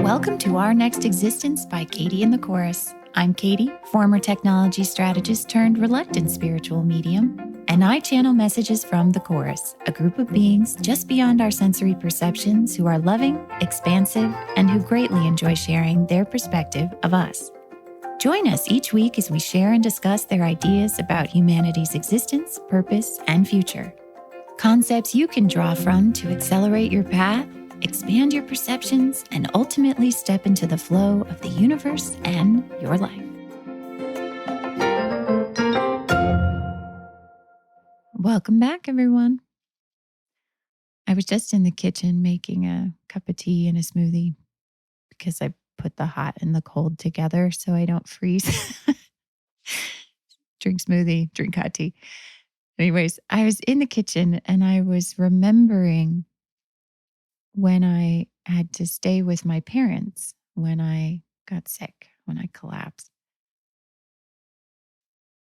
Welcome to Our Next Existence by Katie and the Chorus. I'm Katie, former technology strategist turned reluctant spiritual medium, and I channel messages from the Chorus, a group of beings just beyond our sensory perceptions who are loving, expansive, and who greatly enjoy sharing their perspective of us. Join us each week as we share and discuss their ideas about humanity's existence, purpose, and future. Concepts you can draw from to accelerate your path, expand your perceptions, and ultimately step into the flow of the universe and your life. Welcome back, everyone. I was just in the kitchen making a cup of tea and a smoothie because I put the hot and the cold together so I don't freeze. Drink smoothie, drink hot tea. Anyways, I was in the kitchen and I was remembering when I had to stay with my parents when I got sick, when I collapsed.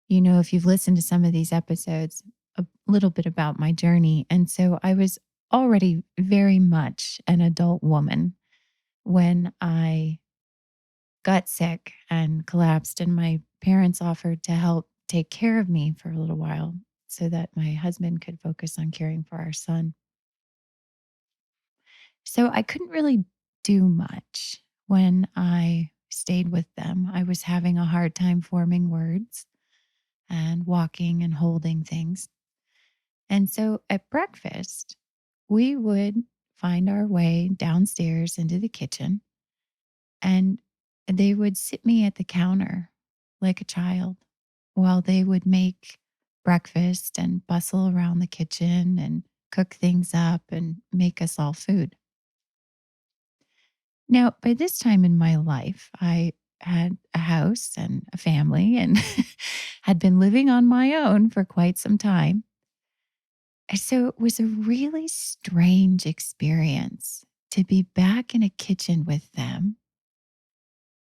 You know, if you've listened to some of these episodes, a little bit about my journey. And so I was already very much an adult woman when I got sick and collapsed, and my parents offered to help take care of me for a little while so that my husband could focus on caring for our son. So I couldn't really do much when I stayed with them. I was having a hard time forming words and walking and holding things. And so at breakfast, we would find our way downstairs into the kitchen, and they would sit me at the counter like a child while they would make breakfast and bustle around the kitchen and cook things up and make us all food. Now, by this time in my life, I had a house and a family and had been living on my own for quite some time. And so it was a really strange experience to be back in a kitchen with them.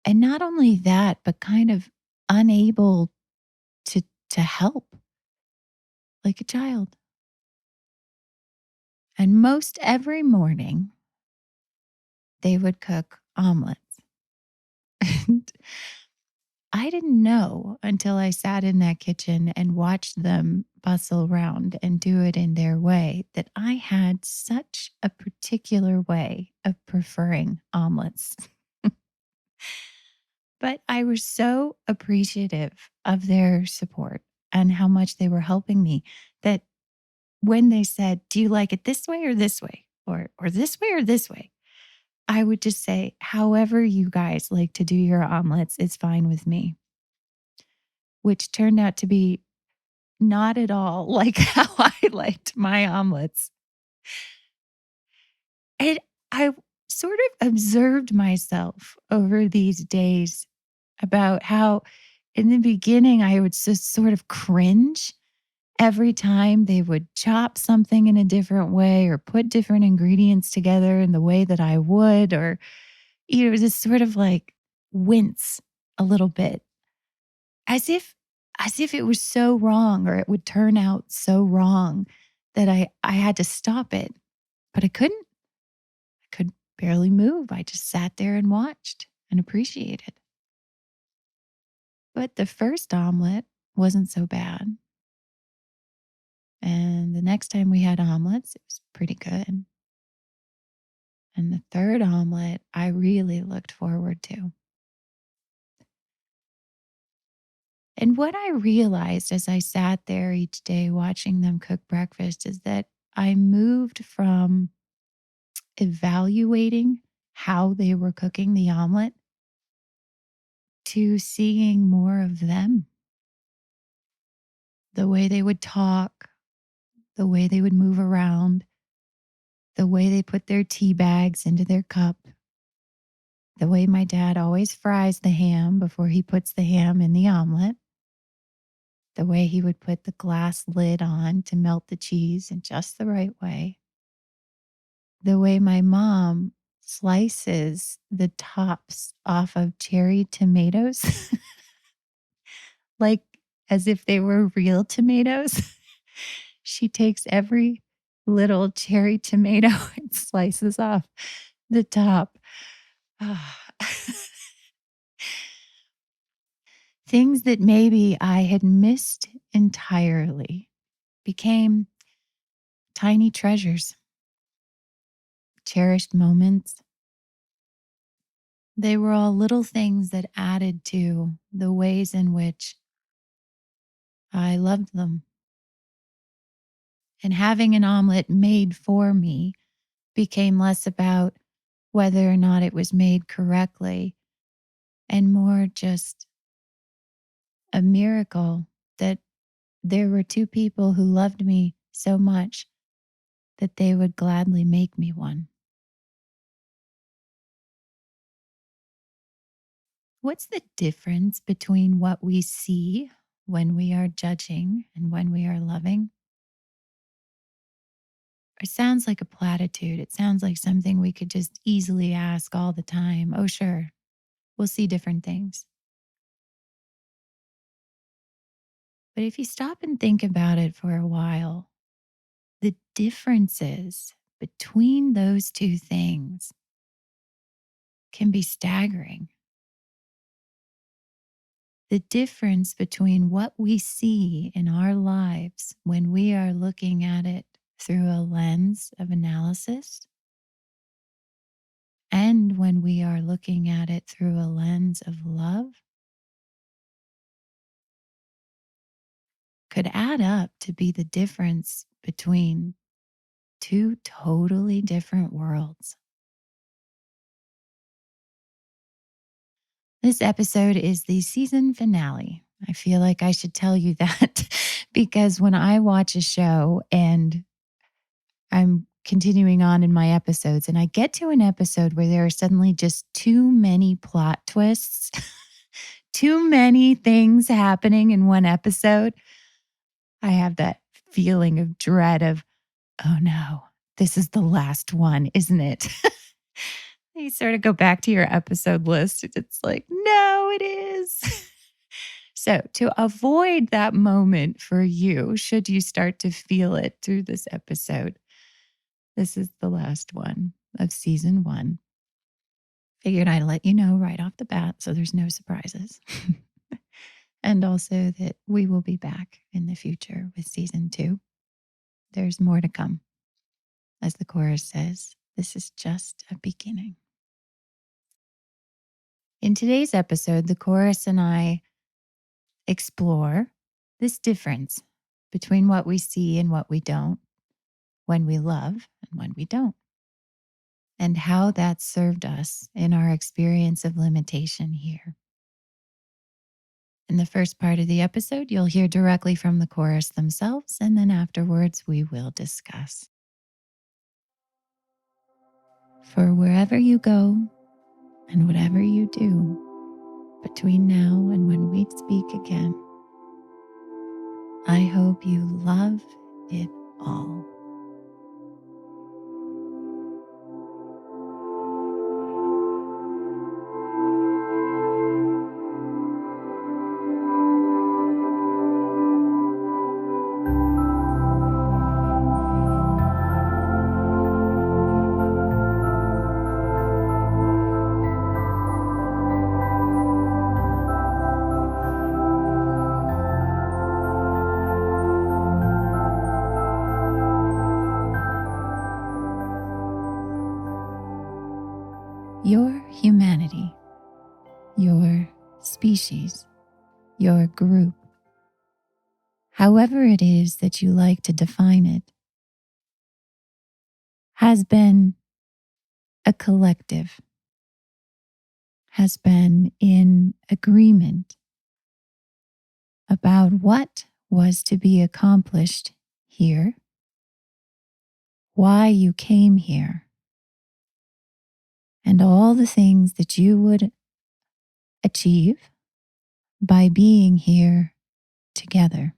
And not only that, but kind of unable to help like a child. And most every morning, they would cook omelets. And I didn't know until I sat in that kitchen and watched them bustle around and do it in their way that I had such a particular way of preferring omelets. But I was so appreciative of their support and how much they were helping me that when they said, "Do you like it this way or this way? Or this way or this way?" I would just say, "However you guys like to do your omelets, it's fine with me." Which turned out to be not at all like how I liked my omelets. And I sort of observed myself over these days about how in the beginning I would just sort of cringe every time they would chop something in a different way or put different ingredients together in the way that I would, or, just sort of like wince a little bit as if it was so wrong or it would turn out so wrong that I had to stop it. But I couldn't. I could barely move. I just sat there and watched and appreciated. But the first omelet wasn't so bad. And the next time we had omelets, it was pretty good. And the third omelet, I really looked forward to. And what I realized as I sat there each day watching them cook breakfast is that I moved from evaluating how they were cooking the omelet to seeing more of them. The way they would talk, the way they would move around, the way they put their tea bags into their cup, the way my dad always fries the ham before he puts the ham in the omelet, the way he would put the glass lid on to melt the cheese in just the right way, the way my mom slices the tops off of cherry tomatoes, like as if they were real tomatoes. She takes every little cherry tomato and slices off the top. Things that maybe I had missed entirely became tiny treasures, cherished moments. They were all little things that added to the ways in which I loved them. And having an omelet made for me became less about whether or not it was made correctly and more just a miracle that there were two people who loved me so much that they would gladly make me one. What's the difference between what we see when we are judging and when we are loving? It sounds like a platitude. It sounds like something we could just easily ask all the time. Oh, sure, we'll see different things. But if you stop and think about it for a while, the differences between those two things can be staggering. The difference between what we see in our lives when we are looking at it through a lens of analysis and when we are looking at it through a lens of love could add up to be the difference between two totally different worlds. This episode is the season finale. I feel like I should tell you that because when I watch a show and I'm continuing on in my episodes and I get to an episode where there are suddenly just too many plot twists, too many things happening in one episode, I have that feeling of dread of, oh no, this is the last one, isn't it? You sort of go back to your episode list. It's like, no, it is. So, to avoid that moment for you, should you start to feel it through this episode, this is the last one of season 1. Figured I'd let you know right off the bat so there's no surprises. And also that we will be back in the future with season 2. There's more to come. As the chorus says, this is just a beginning. In today's episode, the chorus and I explore this difference between what we see and what we don't, when we love and when we don't, and how that served us in our experience of limitation here. In the first part of the episode, you'll hear directly from the chorus themselves, and then afterwards we will discuss. For wherever you go and whatever you do between now and when we speak again, I hope you love it all. Your humanity, your species, your group, however it is that you like to define it, has been a collective, has been in agreement about what was to be accomplished here, why you came here, and all the things that you would achieve by being here together.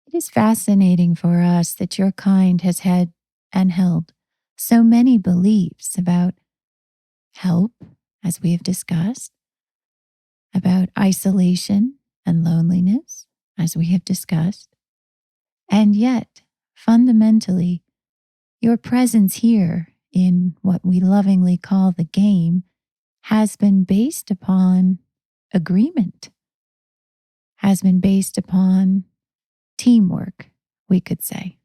It is fascinating for us that your kind has had and held so many beliefs about help, as we have discussed, about isolation and loneliness, as we have discussed, and yet, fundamentally, your presence here in what we lovingly call the game has been based upon agreement, has been based upon teamwork, we could say.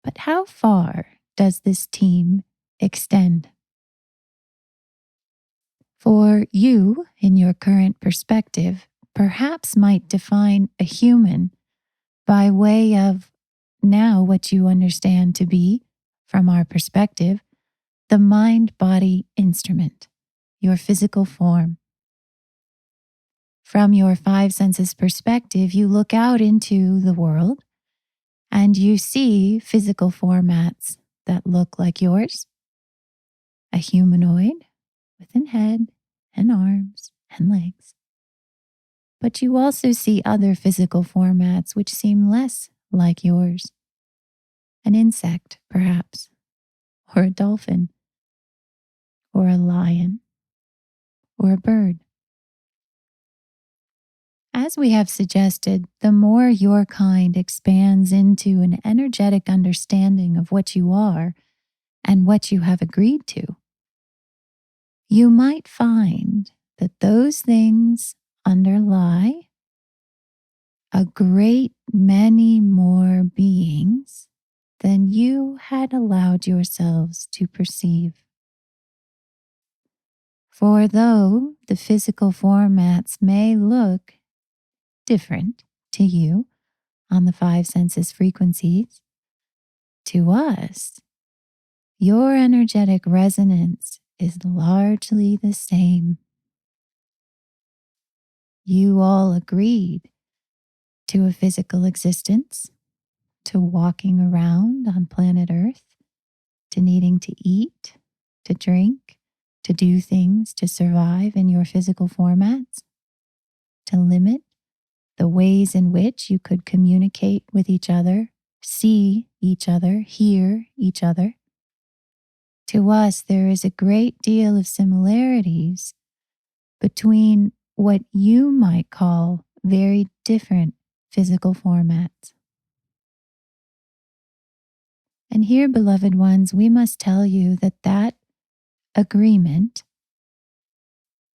But how far does this team extend? For you, in your current perspective, perhaps might define a human by way of now what you understand to be, from our perspective, the mind-body instrument, your physical form. From your five senses perspective, you look out into the world and you see physical formats that look like yours, a humanoid with a head and arms and legs. But you also see other physical formats which seem less like yours. An insect, perhaps, or a dolphin, or a lion, or a bird. As we have suggested, the more your kind expands into an energetic understanding of what you are and what you have agreed to, you might find that those things underlie a great many more beings than you had allowed yourselves to perceive. For though the physical formats may look different to you on the five senses frequencies, to us, your energetic resonance is largely the same. You all agreed to a physical existence, to walking around on planet Earth, to needing to eat, to drink, to do things to survive in your physical formats, to limit the ways in which you could communicate with each other, see each other, hear each other. To us, there is a great deal of similarities between what you might call very different physical formats. And here, beloved ones, we must tell you that that agreement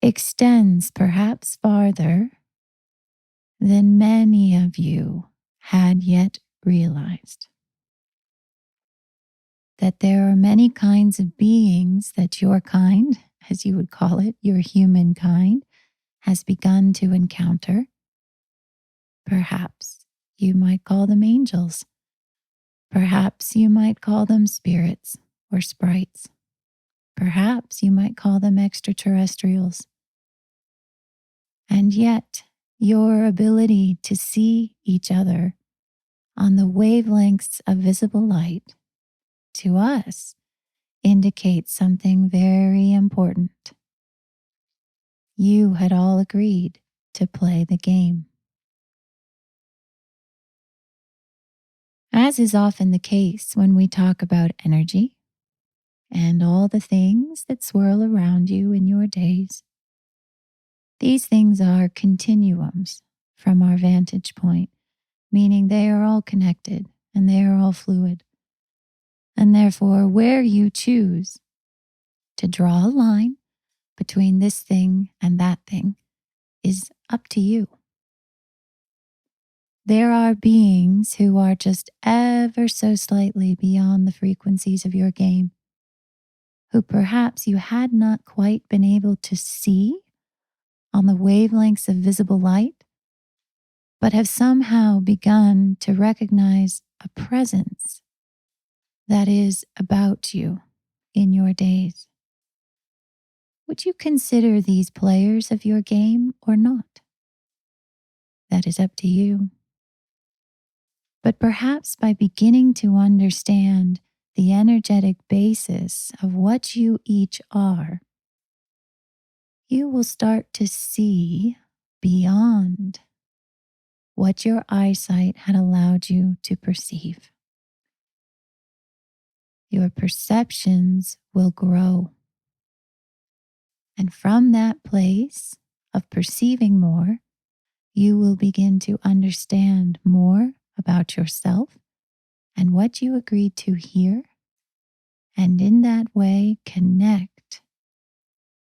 extends perhaps farther than many of you had yet realized. That there are many kinds of beings that your kind, as you would call it, your human kind, has begun to encounter. Perhaps you might call them angels. Perhaps you might call them spirits or sprites. Perhaps you might call them extraterrestrials. And yet, your ability to see each other on the wavelengths of visible light, to us, indicates something very important. You had all agreed to play the game. As is often the case when we talk about energy and all the things that swirl around you in your days, these things are continuums from our vantage point, meaning they are all connected and they are all fluid. And therefore, where you choose to draw a line between this thing and that thing is up to you. There are beings who are just ever so slightly beyond the frequencies of your game, who perhaps you had not quite been able to see on the wavelengths of visible light, but have somehow begun to recognize a presence that is about you in your days. Would you consider these players of your game or not? That is up to you. But perhaps by beginning to understand the energetic basis of what you each are, you will start to see beyond what your eyesight had allowed you to perceive. Your perceptions will grow. And from that place of perceiving more, you will begin to understand more about yourself and what you agreed to hear and in that way connect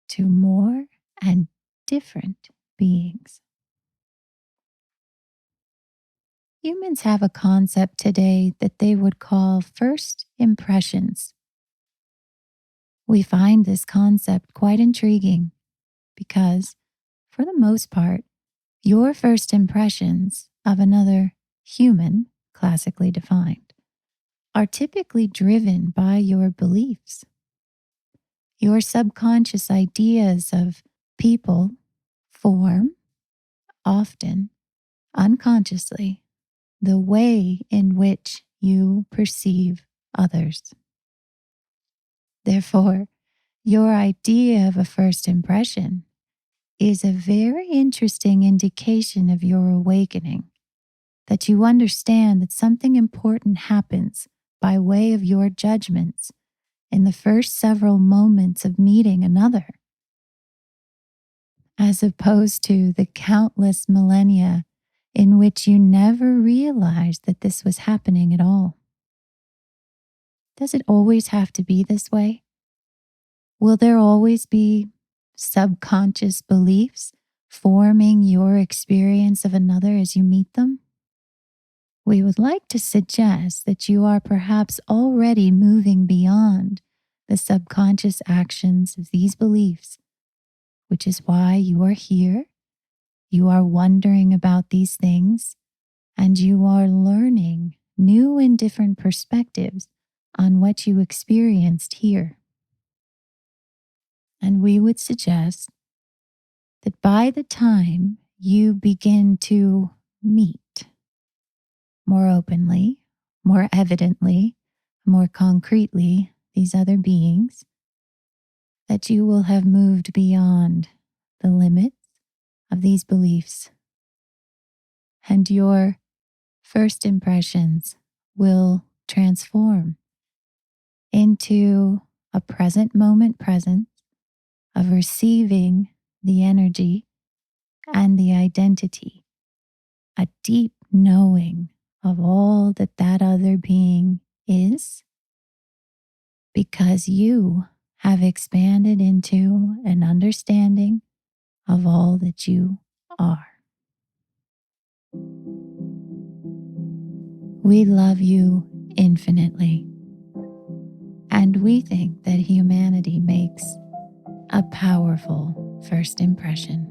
to more and different beings. Humans have a concept today that they would call first impressions. We find this concept quite intriguing because, for the most part, your first impressions of another human, classically defined, are typically driven by your beliefs. Your subconscious ideas of people form, often unconsciously, the way in which you perceive others. Therefore, your idea of a first impression is a very interesting indication of your awakening, that you understand that something important happens by way of your judgments in the first several moments of meeting another, as opposed to the countless millennia in which you never realized that this was happening at all. Does it always have to be this way? Will there always be subconscious beliefs forming your experience of another as you meet them? We would like to suggest that you are perhaps already moving beyond the subconscious actions of these beliefs, which is why you are here. You are wondering about these things, and you are learning new and different perspectives on what you experienced here. And we would suggest that by the time you begin to meet more openly, more evidently, more concretely these other beings, that you will have moved beyond the limits of these beliefs, and your first impressions will transform into a present moment presence of receiving the energy and the identity, a deep knowing of all that that other being is, because you have expanded into an understanding of all that you are. We love you infinitely, and we think that humanity makes a powerful first impression.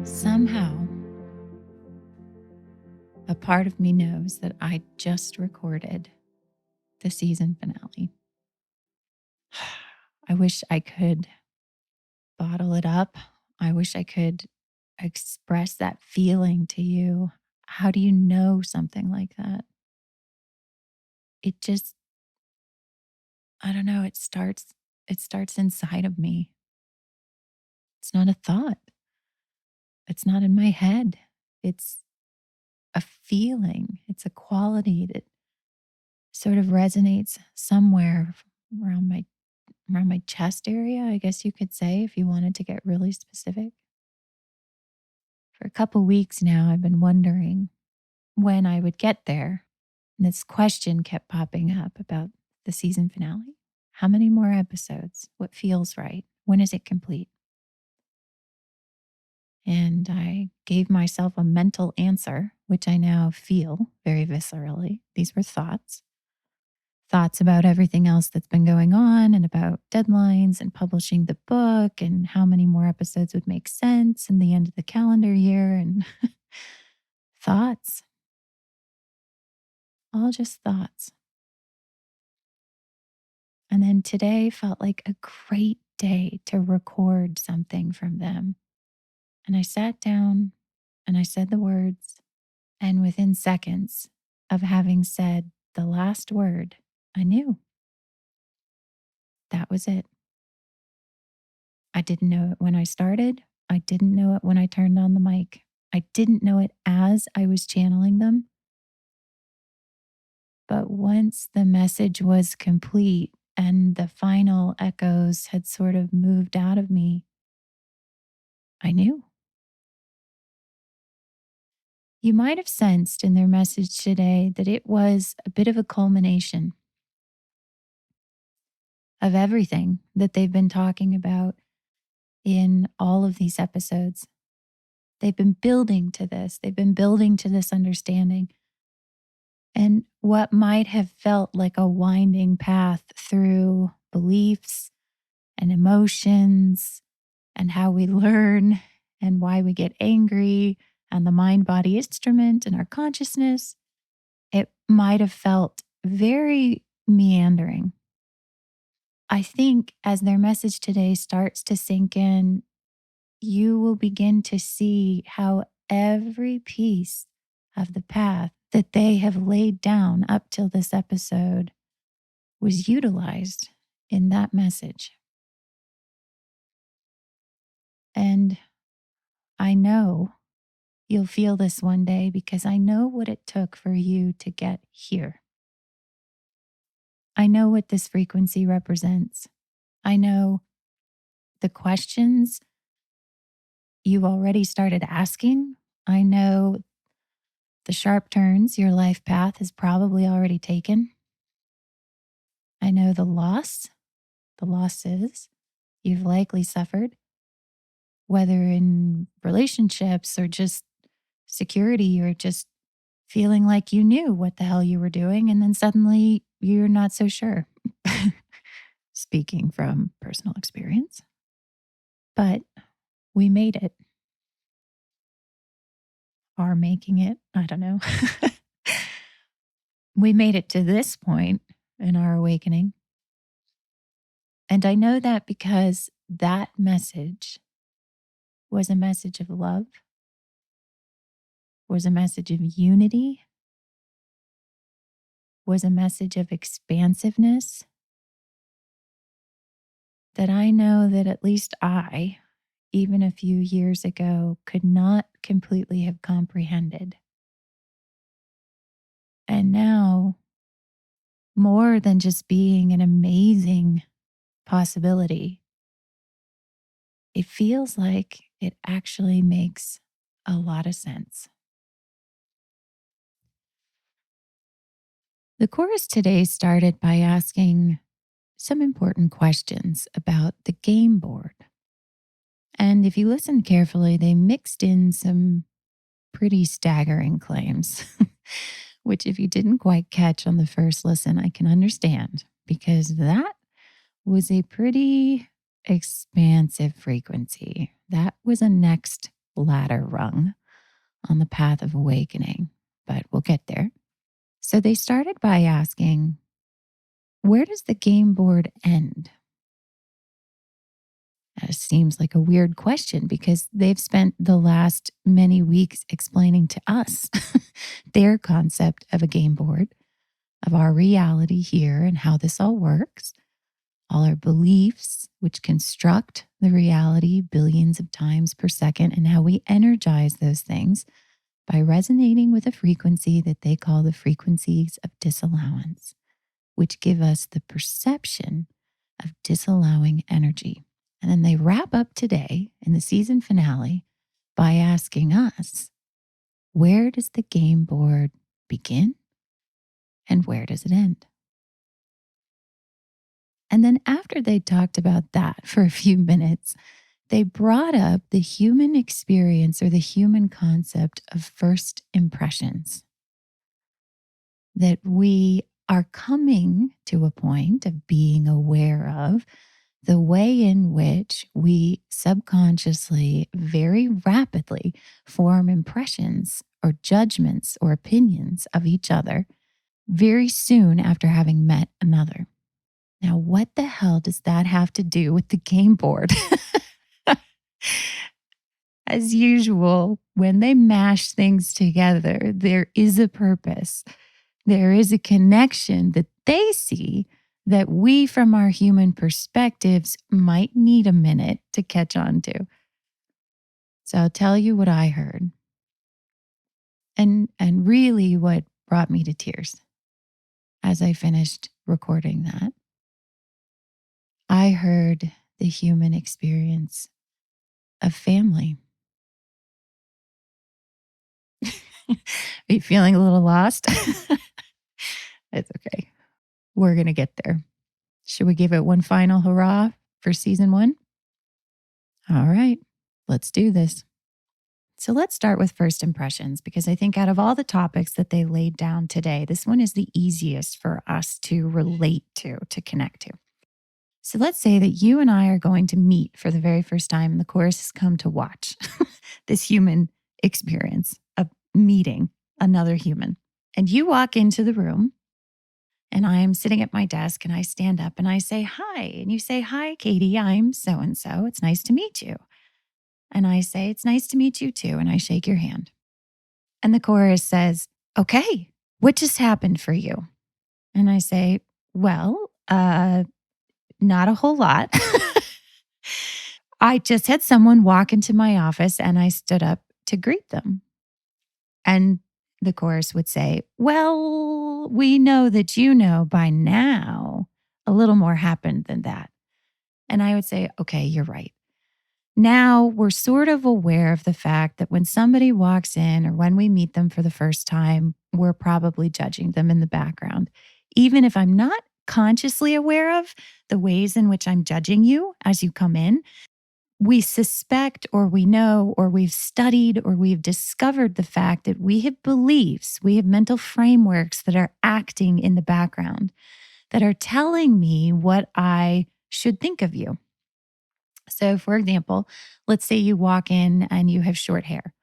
Somehow, a part of me knows that I just recorded the season finale. I wish I could bottle it up. I wish I could express that feeling to you. How do you know something like that? It just, I don't know, it starts inside of me. It's not a thought. It's not in my head. It's a feeling. It's a quality that sort of resonates somewhere around my chest area, I guess you could say, if you wanted to get really specific. For a couple weeks now, I've been wondering when I would get there. And this question kept popping up about the season finale. How many more episodes? What feels right? When is it complete? And I gave myself a mental answer, which I now feel very viscerally. These were thoughts about everything else that's been going on and about deadlines and publishing the book and how many more episodes would make sense in the end of the calendar year and thoughts, all just thoughts. And then today felt like a great day to record something from them. And I sat down and I said the words, and within seconds of having said the last word, I knew. That was it. I didn't know it when I started. I didn't know it when I turned on the mic. I didn't know it as I was channeling them. But once the message was complete and the final echoes had sort of moved out of me, I knew. You might have sensed in their message today that it was a bit of a culmination of everything that they've been talking about in all of these episodes. They've been building to this, they've been building to this understanding. And what might have felt like a winding path through beliefs and emotions and how we learn and why we get angry and the mind body instrument and our consciousness, it might have felt very meandering. I think as their message today starts to sink in, you will begin to see how every piece of the path that they have laid down up till this episode was utilized in that message. And I know you'll feel this one day because I know what it took for you to get here. I know what this frequency represents. I know the questions you've already started asking. I know the sharp turns your life path has probably already taken. I know the losses you've likely suffered, whether in relationships or just security or just feeling like you knew what the hell you were doing. And then suddenly you're not so sure. Speaking from personal experience. But we made it, are making it. I don't know. We made it to this point in our awakening. And I know that because that message was a message of love, was a message of unity, was a message of expansiveness that I know that at least I, even a few years ago, could not completely have comprehended. And now, more than just being an amazing possibility, it feels like it actually makes a lot of sense. The chorus today started by asking some important questions about the game board. And if you listen carefully, they mixed in some pretty staggering claims, which, if you didn't quite catch on the first listen, I can understand because that was a pretty expansive frequency. That was a next ladder rung on the path of awakening, but we'll get there. So they started by asking, where does the game board end? That seems like a weird question because they've spent the last many weeks explaining to us their concept of a game board, of our reality here and how this all works, all our beliefs, which construct the reality billions of times per second, and how we energize those things by resonating with a frequency that they call the frequencies of disallowance, which give us the perception of disallowing energy. And then they wrap up today in the season finale by asking us, where does the game board begin and where does it end? And then after they talked about that for a few minutes, they brought up the human experience or the human concept of first impressions. That we are coming to a point of being aware of the way in which we subconsciously, very rapidly form impressions or judgments or opinions of each other very soon after having met another. Now, what the hell does that have to do with the game board? As usual, when they mash things together, there is a purpose. There is a connection that they see that we, from our human perspectives, might need a minute to catch on to. So I'll tell you what I heard and really what brought me to tears as I finished recording that. I heard the human experience of family. Are you feeling a little lost? It's okay. We're going to get there. Should we give it one final hurrah for season one? All right, let's do this. So let's start with first impressions, because I think out of all the topics that they laid down today, this one is the easiest for us to relate to connect to. So let's say that you and I are going to meet for the very first time, and the chorus has come to watch this human experience of meeting another human. And you walk into the room, and I'm sitting at my desk, and I stand up and I say, "Hi." And you say, "Hi, Katie, I'm so and so. It's nice to meet you." And I say, "It's nice to meet you too." And I shake your hand. And the chorus says, "Okay, what just happened for you?" And I say, "Well, not a whole lot." I just had someone walk into my office and I stood up to greet them. And the chorus would say, "Well, we know that you know by now a little more happened than that." And I would say, "Okay, you're right." Now we're sort of aware of the fact that when somebody walks in or when we meet them for the first time, we're probably judging them in the background. Even if I'm not consciously aware of the ways in which I'm judging you as you come in, we suspect or we know or we've studied or we've discovered the fact that we have beliefs, we have mental frameworks that are acting in the background that are telling me what I should think of you. So, for example, let's say you walk in and you have short hair.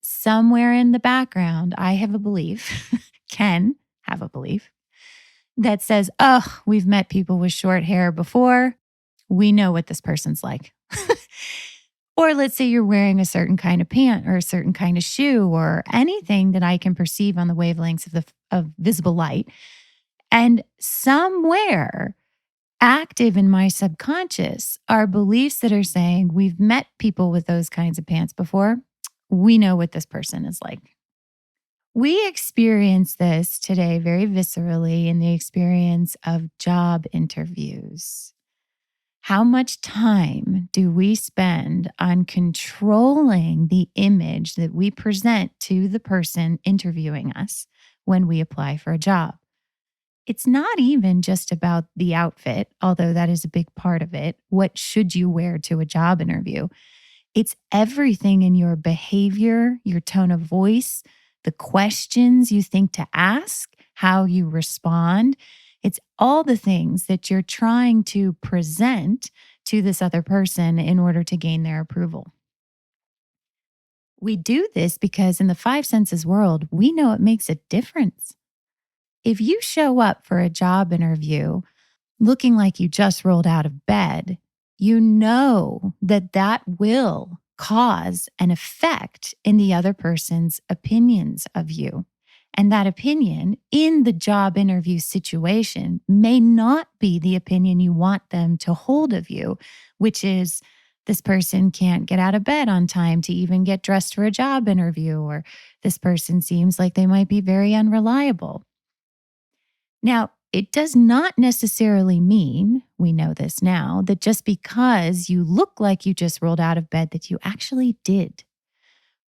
Somewhere in the background, I have a belief, can have a belief that says, "Oh, we've met people with short hair before. We know what this person's like." Or let's say you're wearing a certain kind of pant or a certain kind of shoe or anything that I can perceive on the wavelengths of visible light. And somewhere active in my subconscious are beliefs that are saying, "We've met people with those kinds of pants before. We know what this person is like." We experience this today very viscerally in the experience of job interviews. How much time do we spend on controlling the image that we present to the person interviewing us when we apply for a job? It's not even just about the outfit, although that is a big part of it. What should you wear to a job interview? It's everything in your behavior, your tone of voice, the questions you think to ask, how you respond. It's all the things that you're trying to present to this other person in order to gain their approval. We do this because in the five senses world, we know it makes a difference. If you show up for a job interview looking like you just rolled out of bed, you know that that will cause an effect in the other person's opinions of you. And that opinion in the job interview situation may not be the opinion you want them to hold of you, which is this person can't get out of bed on time to even get dressed for a job interview, or this person seems like they might be very unreliable. Now, it does not necessarily mean, we know this now, that just because you look like you just rolled out of bed that you actually did.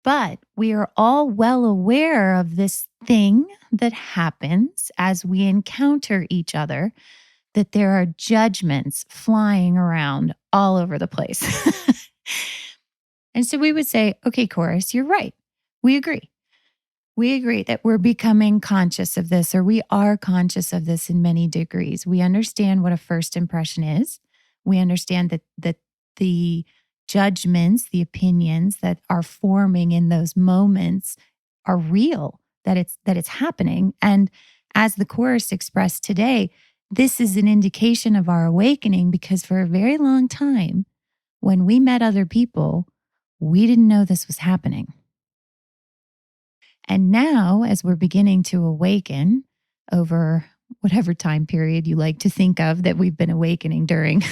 But we are all well aware of this thing that happens as we encounter each other, that there are judgments flying around all over the place. And so we would say, "Okay, chorus, you're right. We agree. We agree that we're becoming conscious of this, or we are conscious of this in many degrees. We understand what a first impression is. We understand that the judgments, the opinions that are forming in those moments are real, that it's happening. And as the chorus expressed today, this is an indication of our awakening, because for a very long time, when we met other people, we didn't know this was happening. And now, as we're beginning to awaken over whatever time period you like to think of that we've been awakening during.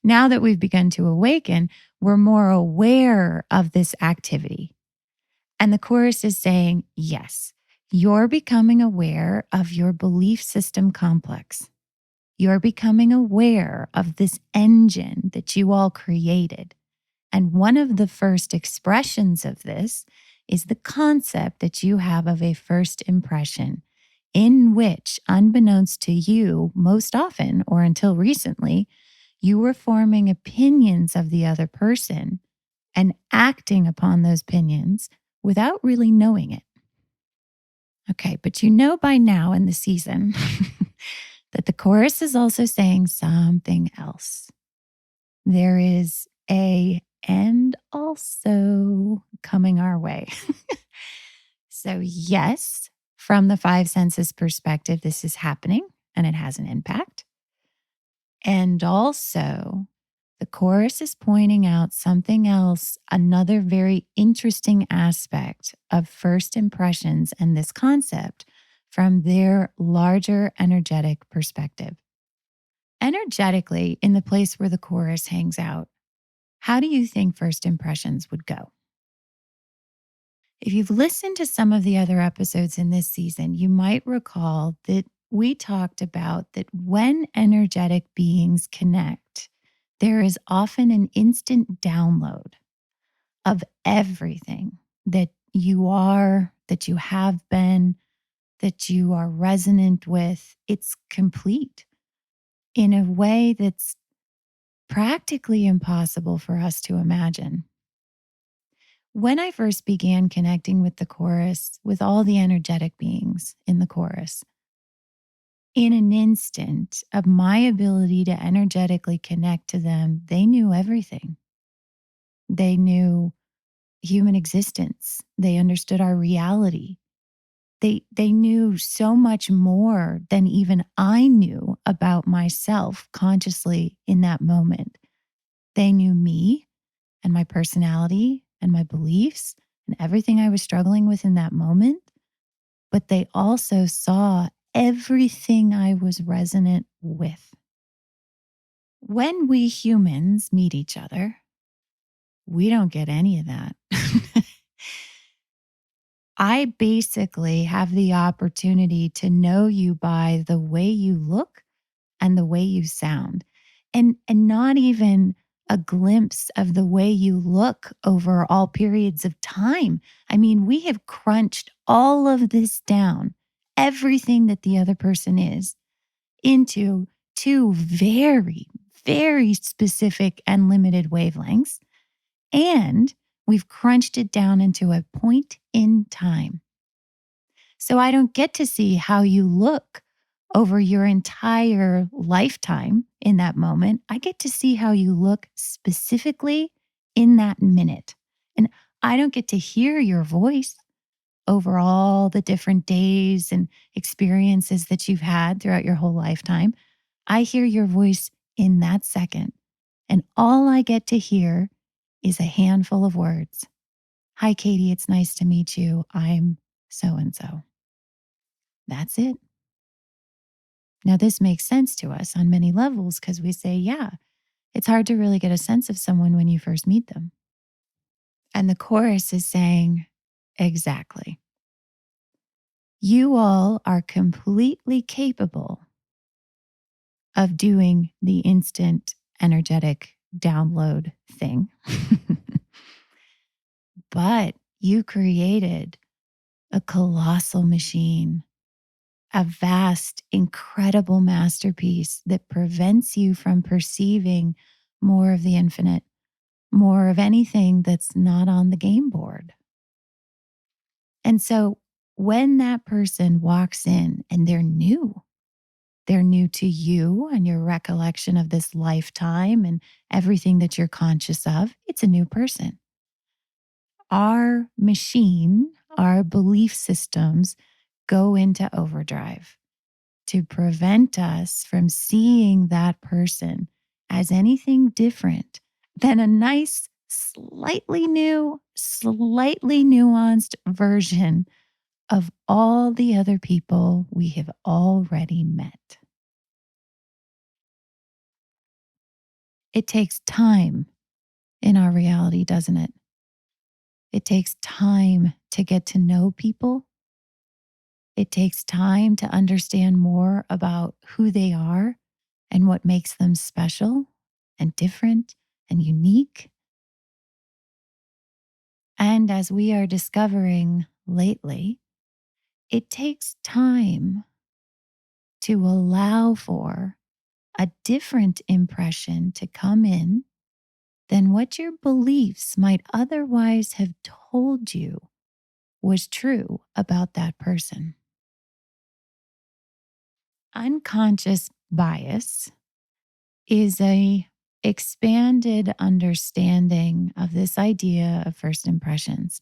Now that we've begun to awaken, we're more aware of this activity. And the chorus is saying, yes, you're becoming aware of your belief system complex. You're becoming aware of this engine that you all created. And one of the first expressions of this is the concept that you have of a first impression, in which, unbeknownst to you, most often or until recently, you were forming opinions of the other person and acting upon those opinions without really knowing it. Okay, but you know by now in the season that the chorus is also saying something else. There is a and also coming our way. So, yes, from the five senses perspective, this is happening and it has an impact. And also, the chorus is pointing out something else, another very interesting aspect of first impressions and this concept from their larger energetic perspective. Energetically, in the place where the chorus hangs out, how do you think first impressions would go? If you've listened to some of the other episodes in this season, you might recall that we talked about that when energetic beings connect, there is often an instant download of everything that you are, that you have been, that you are resonant with. It's complete in a way that's practically impossible for us to imagine. When I first began connecting with the chorus, with all the energetic beings in the chorus, in an instant of my ability to energetically connect to them, they knew everything. They knew human existence. They understood our reality. They knew so much more than even I knew about myself consciously in that moment. They knew me and my personality and my beliefs and everything I was struggling with in that moment. But they also saw everything I was resonant with. When we humans meet each other, we don't get any of that. I basically have the opportunity to know you by the way you look and the way you sound, and not even a glimpse of the way you look over all periods of time. I mean, we have crunched all of this down, everything that the other person is, into two very, very specific and limited wavelengths. And we've crunched it down into a point in time. So I don't get to see how you look over your entire lifetime in that moment. I get to see how you look specifically in that minute. And I don't get to hear your voice over all the different days and experiences that you've had throughout your whole lifetime. I hear your voice in that second. And all I get to hear is a handful of words. Hi, Katie. It's nice to meet you. I'm so and so. That's it. Now, this makes sense to us on many levels because we say, yeah, it's hard to really get a sense of someone when you first meet them. And the chorus is saying, exactly. You all are completely capable of doing the instant energetic download thing. But you created a colossal machine, a vast, incredible masterpiece that prevents you from perceiving more of the infinite, more of anything that's not on the game board. And so when that person walks in and they're new to you and your recollection of this lifetime and everything that you're conscious of, it's a new person. Our machine, our belief systems go into overdrive to prevent us from seeing that person as anything different than a nice, slightly new, slightly nuanced version of all the other people we have already met. It takes time in our reality, doesn't it? It takes time to get to know people. It takes time to understand more about who they are and what makes them special and different and unique. And as we are discovering lately, it takes time to allow for a different impression to come in than what your beliefs might otherwise have told you was true about that person. Unconscious bias is a expanded understanding of this idea of first impressions.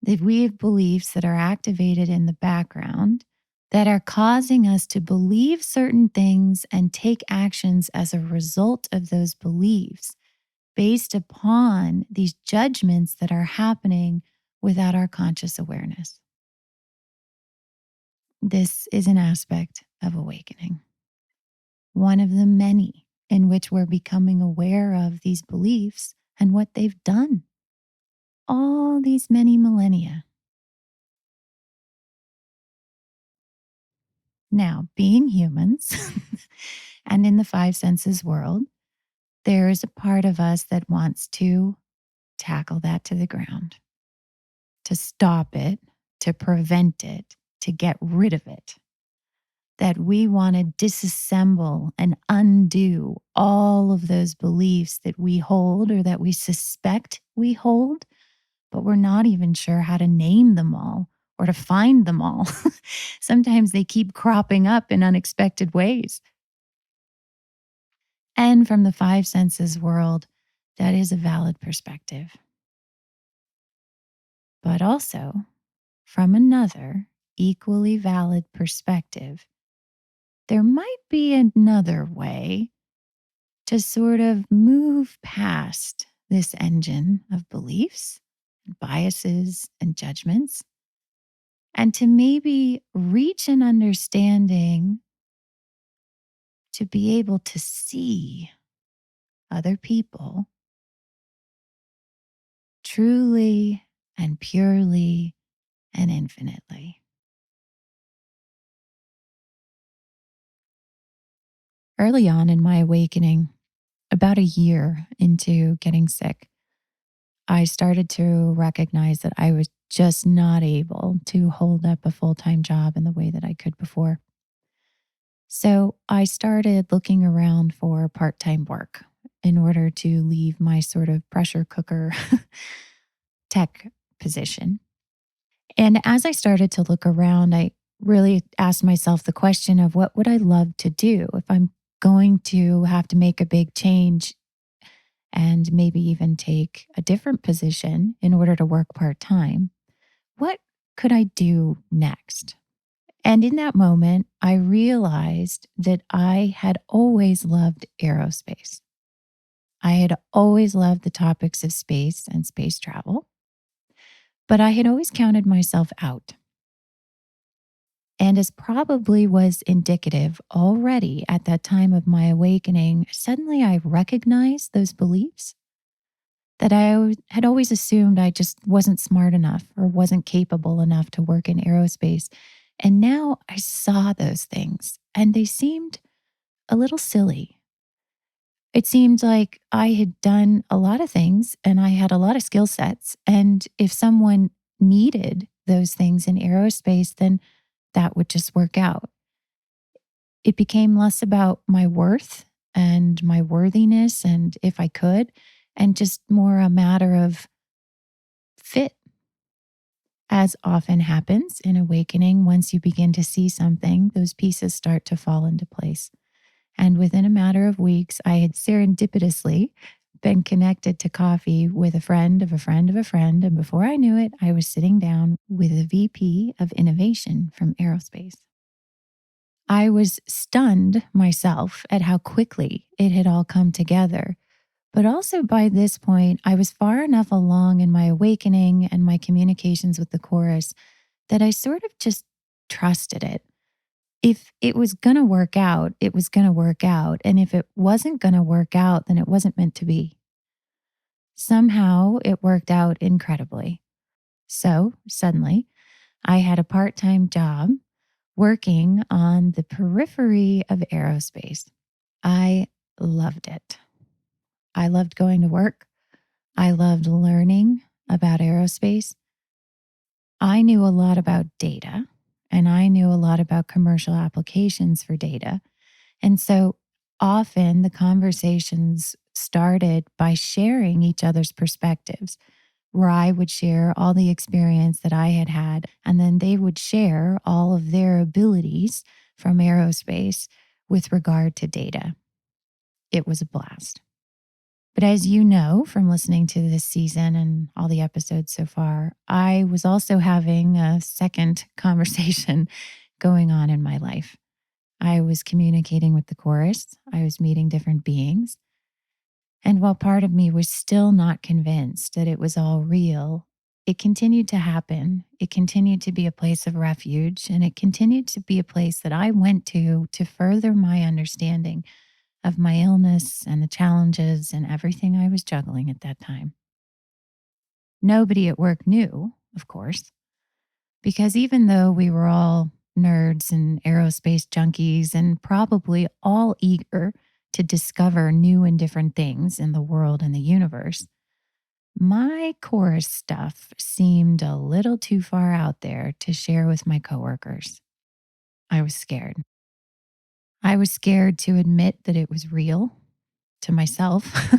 That we have beliefs that are activated in the background that are causing us to believe certain things and take actions as a result of those beliefs based upon these judgments that are happening without our conscious awareness. This is an aspect of awakening, one of the many in which we're becoming aware of these beliefs and what they've done all these many millennia. Now, being humans and in the five senses world, there is a part of us that wants to tackle that to the ground, to stop it, to prevent it, to get rid of it. That we want to disassemble and undo all of those beliefs that we hold or that we suspect we hold, but we're not even sure how to name them all or to find them all. Sometimes they keep cropping up in unexpected ways. And from the five senses world, that is a valid perspective. But also, from another equally valid perspective, there might be another way to sort of move past this engine of beliefs, biases, and judgments, and to maybe reach an understanding to be able to see other people truly and purely and infinitely. Early on in my awakening, about a year into getting sick, I started to recognize that I was just not able to hold up a full time job in the way that I could before. So I started looking around for part time work in order to leave my sort of pressure cooker tech position. And as I started to look around, I really asked myself the question of what would I love to do if I'm going to have to make a big change and maybe even take a different position in order to work part time. What could I do next? And in that moment, I realized that I had always loved aerospace. I had always loved the topics of space and space travel, but I had always counted myself out. And as probably was indicative already at that time of my awakening, suddenly I recognized those beliefs that had always assumed I just wasn't smart enough or wasn't capable enough to work in aerospace. And now I saw those things and they seemed a little silly. It seemed like I had done a lot of things and I had a lot of skill sets. And if someone needed those things in aerospace, then that would just work out. It became less about my worth and my worthiness and if I could, and just more a matter of fit. As often happens in awakening, once you begin to see something, those pieces start to fall into place. And within a matter of weeks, I had serendipitously been connected to coffee with a friend of a friend of a friend. And before I knew it, I was sitting down with a VP of innovation from aerospace. I was stunned myself at how quickly it had all come together. But also by this point, I was far enough along in my awakening and my communications with the chorus that I sort of just trusted it. If it was going to work out, it was going to work out. And if it wasn't going to work out, then it wasn't meant to be. Somehow it worked out incredibly. So suddenly I had a part time job working on the periphery of aerospace. I loved it. I loved going to work. I loved learning about aerospace. I knew a lot about data and I knew a lot about commercial applications for data. And so often the conversations started by sharing each other's perspectives, where I would share all the experience that I had had, and then they would share all of their abilities from aerospace with regard to data. It was a blast. But as you know from listening to this season and all the episodes so far, I was also having a second conversation going on in my life. I was communicating with the chorus, I was meeting different beings. And while part of me was still not convinced that it was all real, it continued to happen. It continued to be a place of refuge, and it continued to be a place that I went to further my understanding of my illness and the challenges and everything I was juggling at that time. Nobody at work knew, of course, because even though we were all nerds and aerospace junkies and probably all eager to discover new and different things in the world and the universe, my chorus stuff seemed a little too far out there to share with my coworkers. I was scared. I was scared to admit that it was real to myself.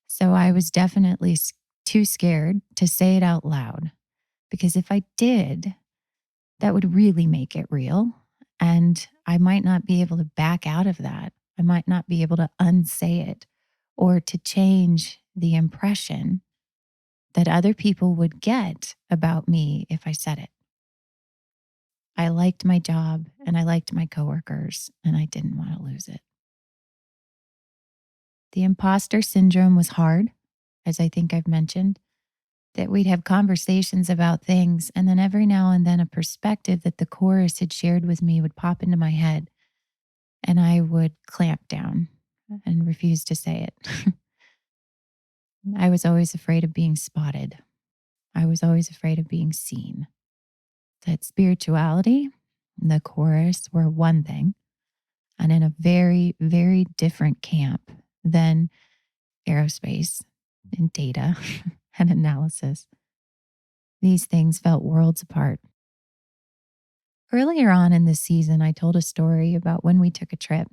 So I was definitely too scared to say it out loud because if I did, that would really make it real. And I might not be able to back out of that. I might not be able to unsay it or to change the impression that other people would get about me if I said it. I liked my job and I liked my coworkers and I didn't want to lose it. The imposter syndrome was hard, as I think I've mentioned, that we'd have conversations about things and then every now and then a perspective that the chorus had shared with me would pop into my head and I would clamp down and refuse to say it. I was always afraid of being spotted. I was always afraid of being seen. That spirituality and the chorus were one thing and in a very, very different camp than aerospace and data and analysis. These things felt worlds apart. Earlier on in this season, I told a story about when we took a trip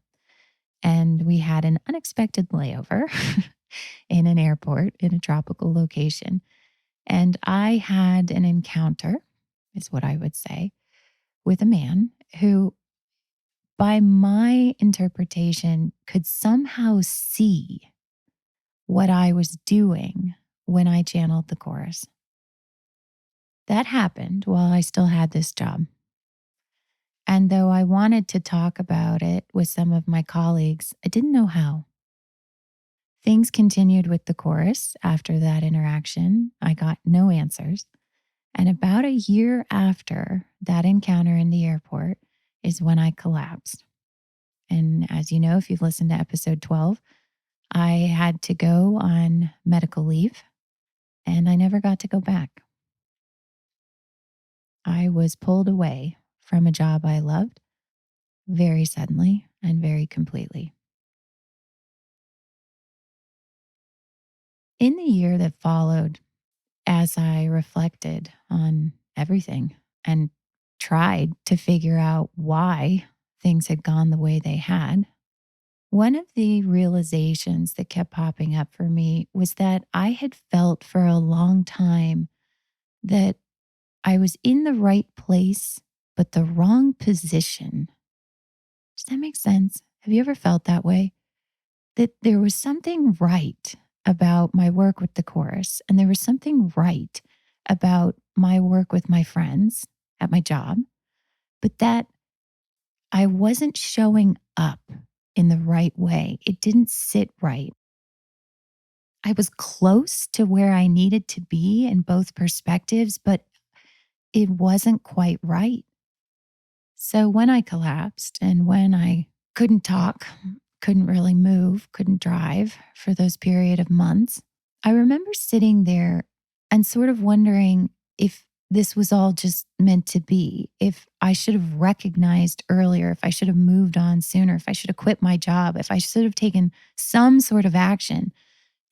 and we had an unexpected layover in an airport in a tropical location. And I had an encounter, is what I would say, with a man who, by my interpretation, could somehow see what I was doing when I channeled the chorus. That happened while I still had this job. And though I wanted to talk about it with some of my colleagues, I didn't know how. Things continued with the chorus after that interaction. I got no answers. And about a year after that encounter in the airport is when I collapsed. And as you know, if you've listened to episode 12, I had to go on medical leave and I never got to go back. I was pulled away from a job I loved very suddenly and very completely. In the year that followed, as I reflected on everything and tried to figure out why things had gone the way they had, one of the realizations that kept popping up for me was that I had felt for a long time that I was in the right place, but the wrong position. Does that make sense? Have you ever felt that way? That there was something right about my work with the chorus, and there was something right about my work with my friends at my job, but that I wasn't showing up in the right way. It didn't sit right. I was close to where I needed to be in both perspectives, but it wasn't quite right. So when I collapsed and when I couldn't talk, couldn't really move, couldn't drive for those period of months, I remember sitting there and sort of wondering if this was all just meant to be, if I should have recognized earlier, if I should have moved on sooner, if I should have quit my job, if I should have taken some sort of action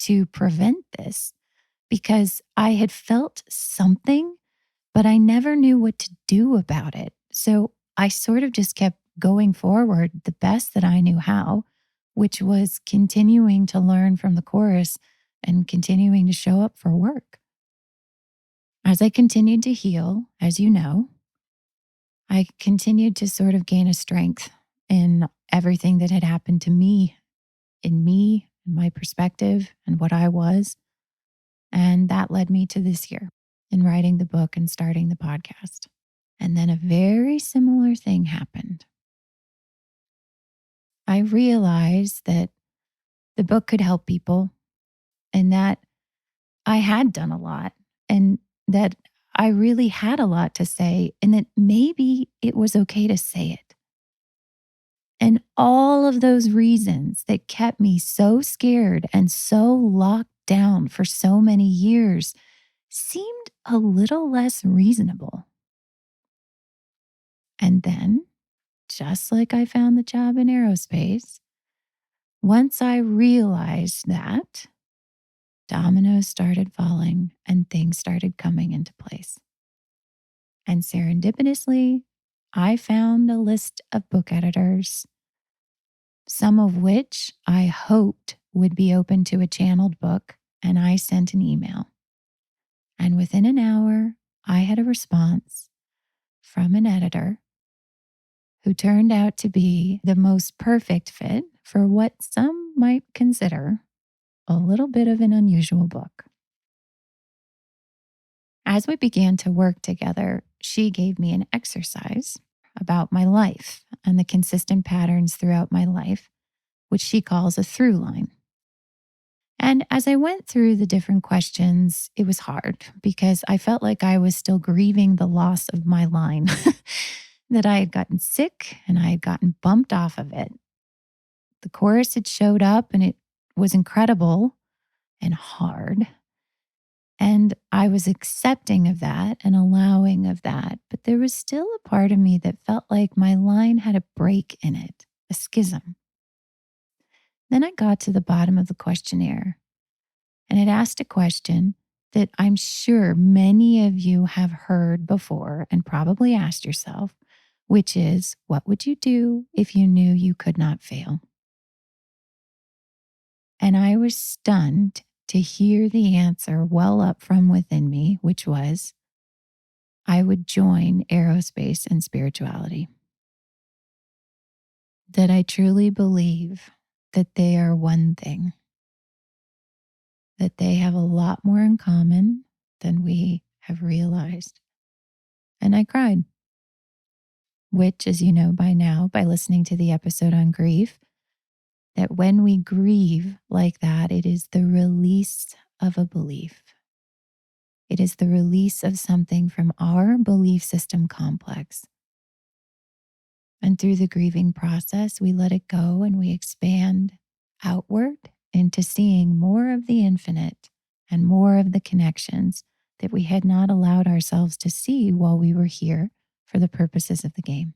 to prevent this, because I had felt something, but I never knew what to do about it. So I sort of just kept going forward the best that I knew how, which was continuing to learn from the chorus and continuing to show up for work. As I continued to heal, as you know, I continued to sort of gain a strength in everything that had happened to me, and my perspective, and what I was. And that led me to this year in writing the book and starting the podcast. And then a very similar thing happened. I realized that the book could help people and that I had done a lot and that I really had a lot to say and that maybe it was okay to say it. And all of those reasons that kept me so scared and so locked down for so many years seemed a little less reasonable. And then, just like I found the job in aerospace, once I realized that, dominoes started falling and things started coming into place. And serendipitously, I found a list of book editors, some of which I hoped would be open to a channeled book, and I sent an email. And within an hour, I had a response from an editor who turned out to be the most perfect fit for what some might consider a little bit of an unusual book. As we began to work together, she gave me an exercise about my life and the consistent patterns throughout my life, which she calls a through line. And as I went through the different questions, it was hard because I felt like I was still grieving the loss of my line, that I had gotten sick and I had gotten bumped off of it. The chorus had showed up and it was incredible and hard. And I was accepting of that and allowing of that. But there was still a part of me that felt like my line had a break in it, a schism. Then I got to the bottom of the questionnaire and it asked a question that I'm sure many of you have heard before and probably asked yourself, which is, what would you do if you knew you could not fail? And I was stunned to hear the answer well up from within me, which was, I would join aerospace and spirituality. That I truly believe that they are one thing, that they have a lot more in common than we have realized. And I cried, which, as you know by now, by listening to the episode on grief, that when we grieve like that, it is the release of a belief. It is the release of something from our belief system complex. And through the grieving process, we let it go and we expand outward into seeing more of the infinite and more of the connections that we had not allowed ourselves to see while we were here for the purposes of the game.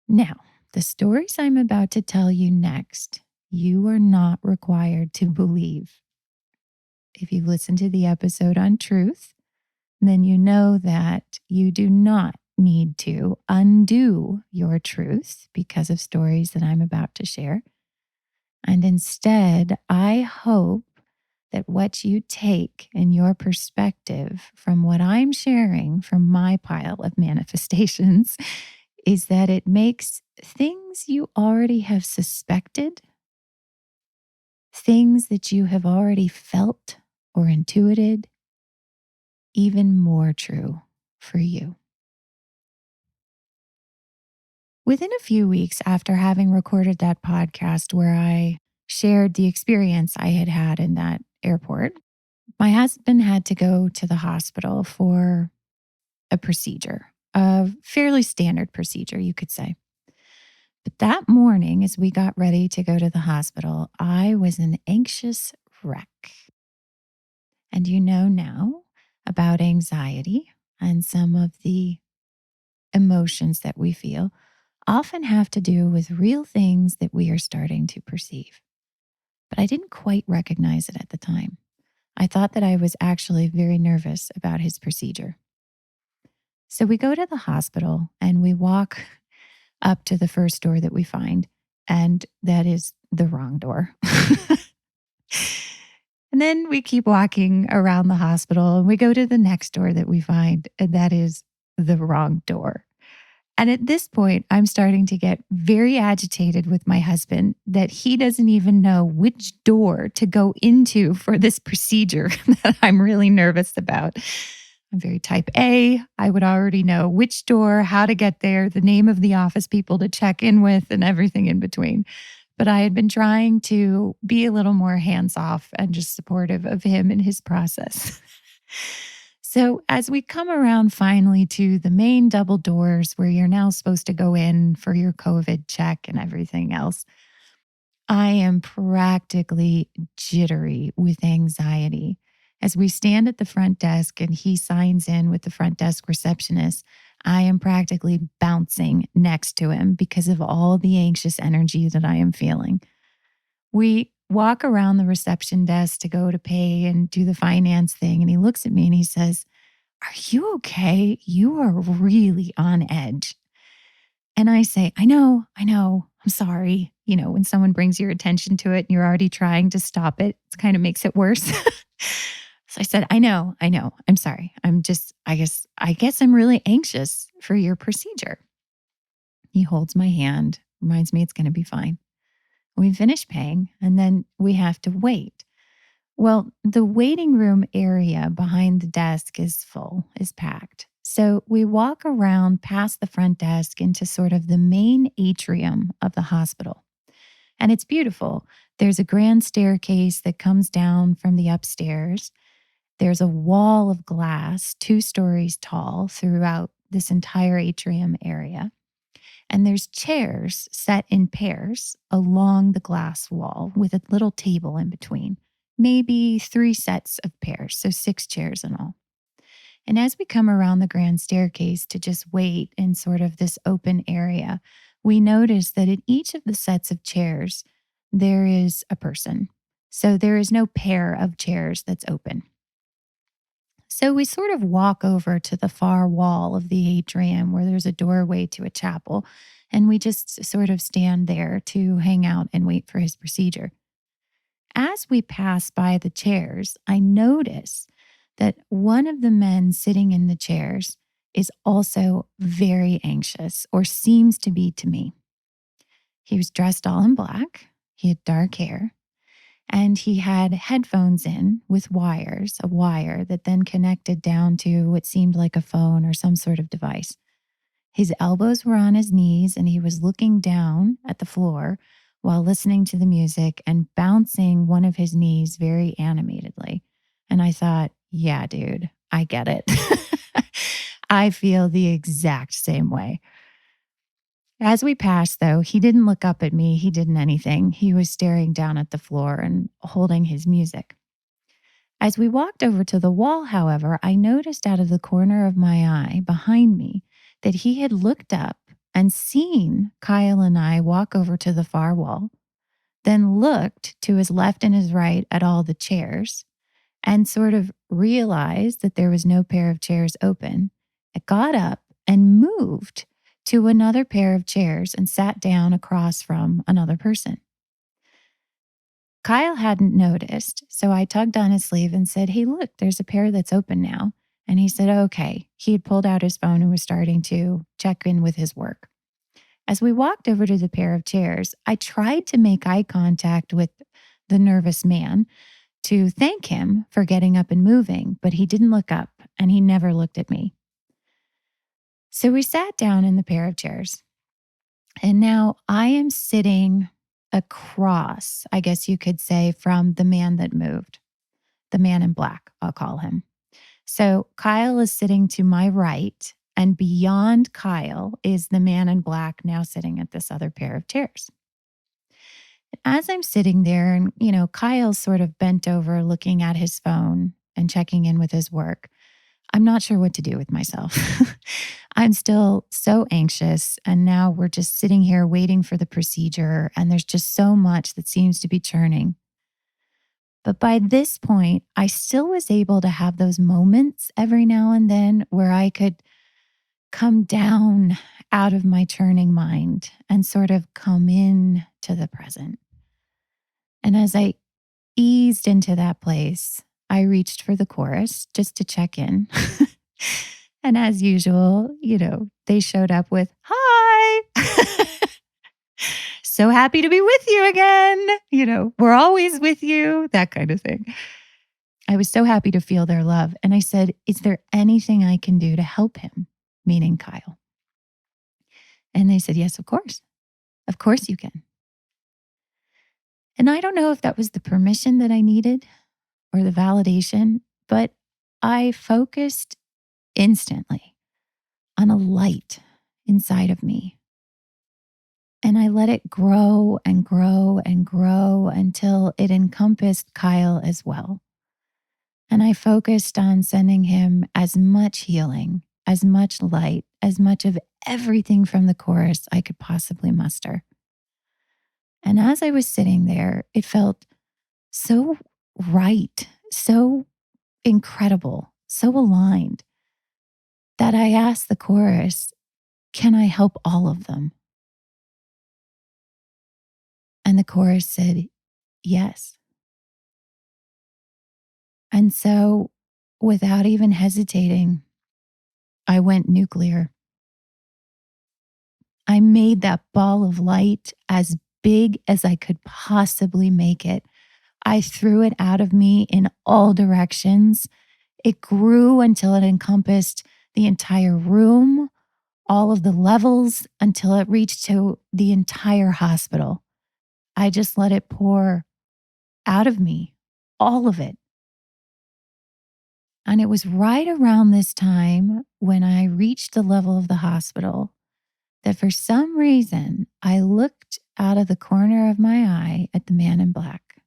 Now, the stories I'm about to tell you next, you are not required to believe. If you listen to the episode on truth, then you know that you do not need to undo your truth because of stories that I'm about to share. And instead, I hope that what you take in your perspective from what I'm sharing from my pile of manifestations is that it makes things you already have suspected, things that you have already felt or intuited, even more true for you. Within a few weeks after having recorded that podcast where I shared the experience I had had in that airport, My husband had to go to the hospital for a procedure, a fairly standard procedure, you could say. But that morning, as we got ready to go to the hospital, I was an anxious wreck. And you know now about anxiety and some of the emotions that we feel often have to do with real things that we are starting to perceive. But I didn't quite recognize it at the time. I thought that I was actually very nervous about his procedure. So we go to the hospital and we walk up to the first door that we find, and that is the wrong door. And then we keep walking around the hospital and we go to the next door that we find, and that is the wrong door. And at this point, I'm starting to get very agitated with my husband that he doesn't even know which door to go into for this procedure that I'm really nervous about. I'm very type A. I would already know which door, how to get there, the name of the office people to check in with, and everything in between. But I had been trying to be a little more hands off and just supportive of him in his process. So, as we come around finally to the main double doors where you're now supposed to go in for your COVID check and everything else, I am practically jittery with anxiety. As we stand at the front desk and he signs in with the front desk receptionist, I am practically bouncing next to him because of all the anxious energy that I am feeling. We walk around the reception desk to go to pay and do the finance thing. And he looks at me and he says, "Are you okay? You are really on edge." And I say, I know, I'm sorry. You know, when someone brings your attention to it and you're already trying to stop it, it kind of makes it worse. So I said, I know, I'm sorry. I guess I'm really anxious for your procedure. He holds my hand, reminds me it's going to be fine. We finish paying and then we have to wait. Well, the waiting room area behind the desk is full, is packed. So we walk around past the front desk into sort of the main atrium of the hospital. And it's beautiful. There's a grand staircase that comes down from the upstairs. There's a wall of glass, 2 stories tall, throughout this entire atrium area. And there's chairs set in pairs along the glass wall with a little table in between, maybe 3 sets of pairs, so 6 chairs in all. And as we come around the grand staircase to just wait in sort of this open area, we notice that in each of the sets of chairs, there is a person. So there is no pair of chairs that's open. So we sort of walk over to the far wall of the atrium where there's a doorway to a chapel, and we just sort of stand there to hang out and wait for his procedure. As we pass by the chairs, I notice that one of the men sitting in the chairs is also very anxious, or seems to be to me. He was dressed all in black, he had dark hair, and he had headphones in with wires, a wire that then connected down to what seemed like a phone or some sort of device. His elbows were on his knees and he was looking down at the floor while listening to the music and bouncing one of his knees very animatedly. And I thought, yeah, dude, I get it. I feel the exact same way. As we passed, though, he didn't look up at me. He didn't anything. He was staring down at the floor and holding his music. As we walked over to the wall, however, I noticed out of the corner of my eye behind me that he had looked up and seen Kyle and I walk over to the far wall, then looked to his left and his right at all the chairs and sort of realized that there was no pair of chairs open. It got up and moved to another pair of chairs and sat down across from another person. Kyle hadn't noticed, so I tugged on his sleeve and said, "Hey, look, there's a pair that's open now." And he said, "Okay." He had pulled out his phone and was starting to check in with his work. As we walked over to the pair of chairs, I tried to make eye contact with the nervous man to thank him for getting up and moving, but he didn't look up and he never looked at me. So we sat down in the pair of chairs. And now I am sitting across, I guess you could say, from the man that moved. the man in black, I'll call him. So Kyle is sitting to my right, and beyond Kyle is the man in black now sitting at this other pair of chairs. As I'm sitting there, and, Kyle's sort of bent over looking at his phone and checking in with his work, I'm not sure what to do with myself. I'm still so anxious. And now we're just sitting here waiting for the procedure. And there's just so much that seems to be churning. But by this point, I still was able to have those moments every now and then where I could come down out of my churning mind and sort of come in to the present. And as I eased into that place, I reached for the chorus just to check in. And as usual, they showed up with, "Hi." "So happy to be with you again. We're always with you," that kind of thing. I was so happy to feel their love. And I said, "Is there anything I can do to help him?" Meaning Kyle. And they said, "Yes, of course. Of course you can." And I don't know if that was the permission that I needed or the validation, but I focused instantly on a light inside of me. And I let it grow and grow and grow until it encompassed Kyle as well. And I focused on sending him as much healing, as much light, as much of everything from the chorus I could possibly muster. And as I was sitting there, it felt so right, so incredible, so aligned that I asked the chorus, "Can I help all of them?" And the chorus said, "Yes." And so, without even hesitating, I went nuclear. I made that ball of light as big as I could possibly make it. I threw it out of me in all directions. It grew until it encompassed the entire room, all of the levels, until it reached to the entire hospital. I just let it pour out of me, all of it. And it was right around this time when I reached the level of the hospital that for some reason I looked out of the corner of my eye at the man in black.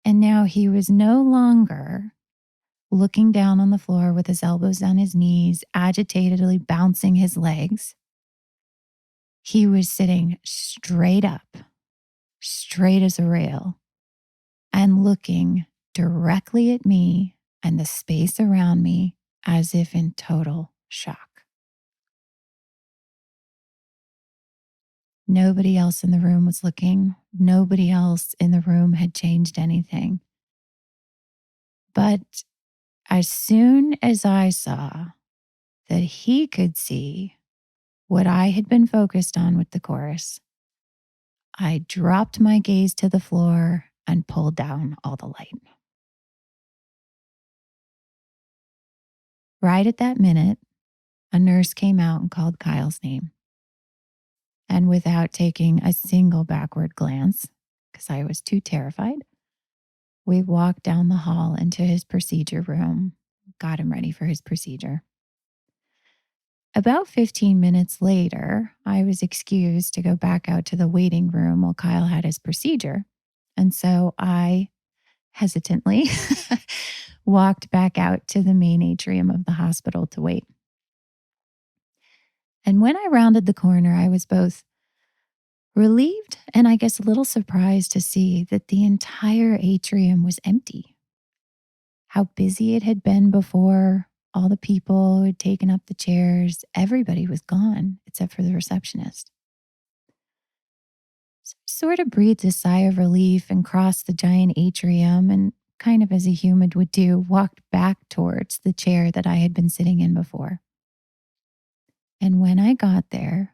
And now he was no longer looking down on the floor with his elbows on his knees, agitatedly bouncing his legs. He was sitting straight up, straight as a rail, and looking directly at me and the space around me as if in total shock. Nobody else in the room was looking. Nobody else in the room had changed anything. But as soon as I saw that he could see what I had been focused on with the chorus, I dropped my gaze to the floor and pulled down all the light. Right at that minute, a nurse came out and called Kyle's name. And without taking a single backward glance, because I was too terrified, we walked down the hall into his procedure room, got him ready for his procedure. About 15 minutes later, I was excused to go back out to the waiting room while Kyle had his procedure. And so I hesitantly walked back out to the main atrium of the hospital to wait. And when I rounded the corner, I was both relieved and I guess a little surprised to see that the entire atrium was empty. How busy it had been before, all the people who had taken up the chairs, everybody was gone except for the receptionist. So I sort of breathed a sigh of relief and crossed the giant atrium and, kind of as a human would do, walked back towards the chair that I had been sitting in before. And when I got there,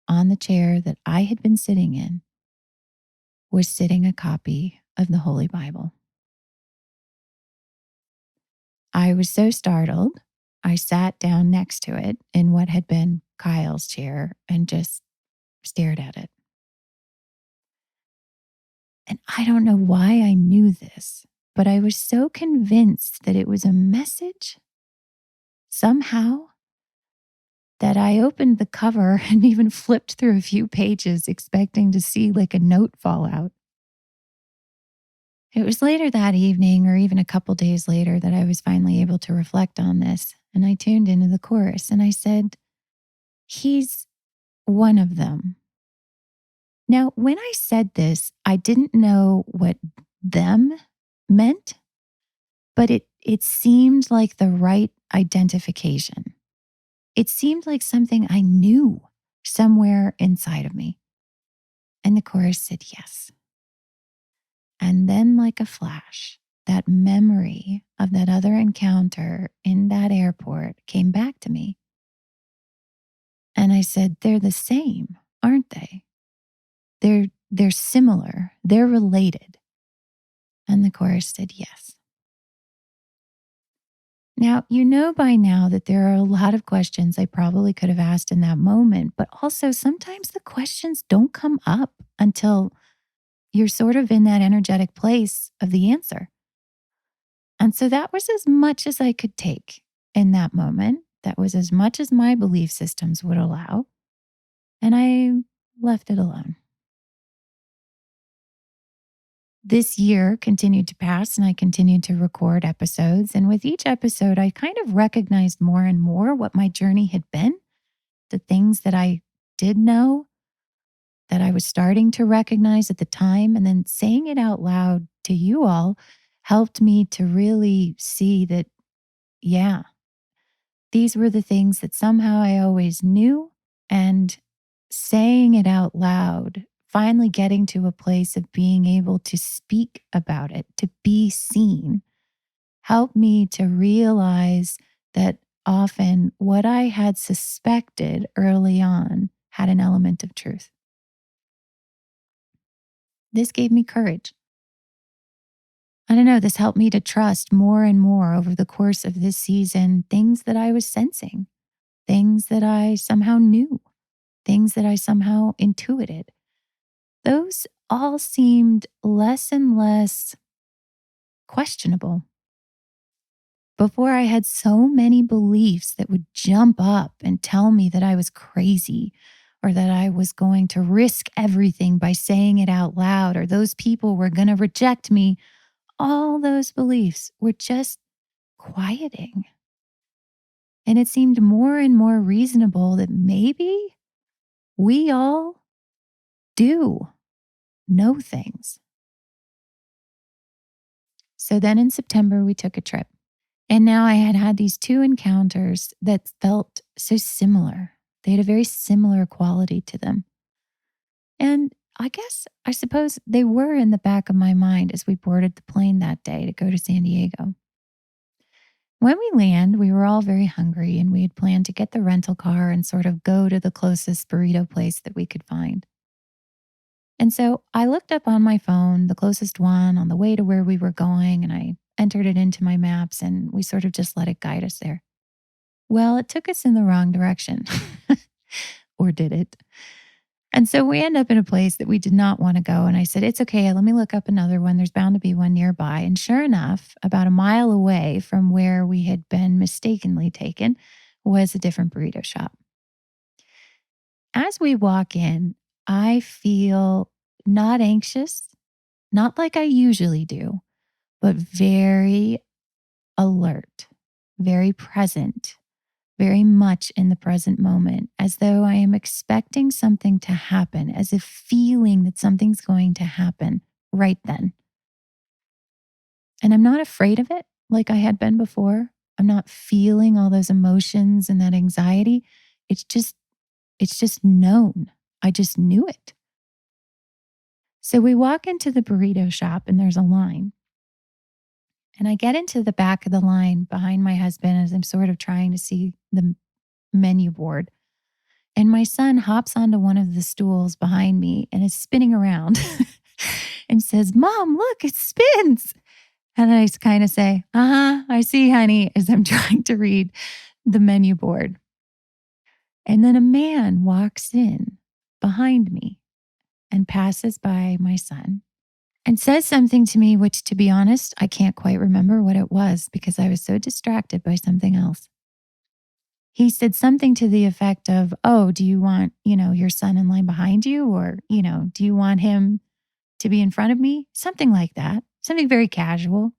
on the chair that I had been sitting in, was sitting a copy of the Holy Bible. I was so startled, I sat down next to it in what had been Kyle's chair and just stared at it. And I don't know why I knew this, But I was so convinced that it was a message somehow that I opened the cover and even flipped through a few pages expecting to see like a note fall out. It was later that evening, or even a couple days later, that I was finally able to reflect on this. And I tuned into the chorus and I said, "He's one of them." Now, when I said this, I didn't know what them meant, but it seemed like the right identification. It seemed like something I knew somewhere inside of me. And the chorus said yes. And then, like a flash, that memory of that other encounter in that airport came back to me. And I said, "They're the same, aren't they? They're similar. They're related." And the chorus said yes. Now, you know by now that there are a lot of questions I probably could have asked in that moment, but also sometimes the questions don't come up until you're sort of in that energetic place of the answer. And so that was as much as I could take in that moment. That was as much as my belief systems would allow. And I left it alone. This year continued to pass and I continued to record episodes. And with each episode, I kind of recognized more and more what my journey had been, the things that I did know, that I was starting to recognize at the time. And then saying it out loud to you all helped me to really see that, yeah, these were the things that somehow I always knew. And saying it out loud, finally getting to a place of being able to speak about it, to be seen, helped me to realize that often what I had suspected early on had an element of truth. This gave me courage. I don't know, this helped me to trust more and more over the course of this season things that I was sensing, things that I somehow knew, things that I somehow intuited. Those all seemed less and less questionable. Before, I had so many beliefs that would jump up and tell me that I was crazy or that I was going to risk everything by saying it out loud or those people were going to reject me. All those beliefs were just quieting. And it seemed more and more reasonable that maybe we all do know things. So then in September, we took a trip. And now I had had these two encounters that felt so similar. They had a very similar quality to them. And I suppose they were in the back of my mind as we boarded the plane that day to go to San Diego. When we land, we were all very hungry and we had planned to get the rental car and sort of go to the closest burrito place that we could find. And so I looked up on my phone, the closest one on the way to where we were going, and I entered it into my maps and we sort of just let it guide us there. Well, it took us in the wrong direction. Or did it? And so we end up in a place that we did not want to go. And I said, "It's okay. Let me look up another one. There's bound to be one nearby." And sure enough, about a mile away from where we had been mistakenly taken was a different burrito shop. As we walk in, I feel not anxious, not like I usually do, but very alert, very present, very much in the present moment, as though I am expecting something to happen, as if feeling that something's going to happen right then. And I'm not afraid of it like I had been before. I'm not feeling all those emotions and that anxiety. It's just it's just known. I just knew it. So we walk into the burrito shop and there's a line. And I get into the back of the line behind my husband as I'm sort of trying to see the menu board. And my son hops onto one of the stools behind me and is spinning around and says, "Mom, look, it spins." And I just kind of say, I see, honey, as I'm trying to read the menu board. And then a man walks in behind me and passes by my son. and says something to me, which, to be honest, I can't quite remember what it was because I was so distracted by something else. He said something to the effect of, "Oh, do you want, your son in line behind you? Or, do you want him to be in front of me?" Something like that, something very casual.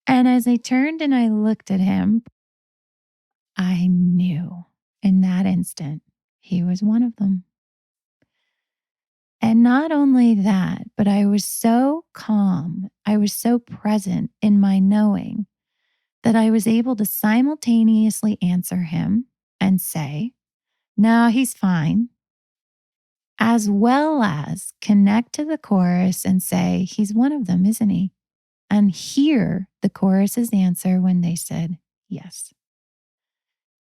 And as I turned and I looked at him, I knew in that instant he was one of them. And not only that, but I was so calm, I was so present in my knowing that I was able to simultaneously answer him and say, "No, he's fine," as well as connect to the chorus and say, "He's one of them, isn't he?" And hear the chorus's answer when they said yes.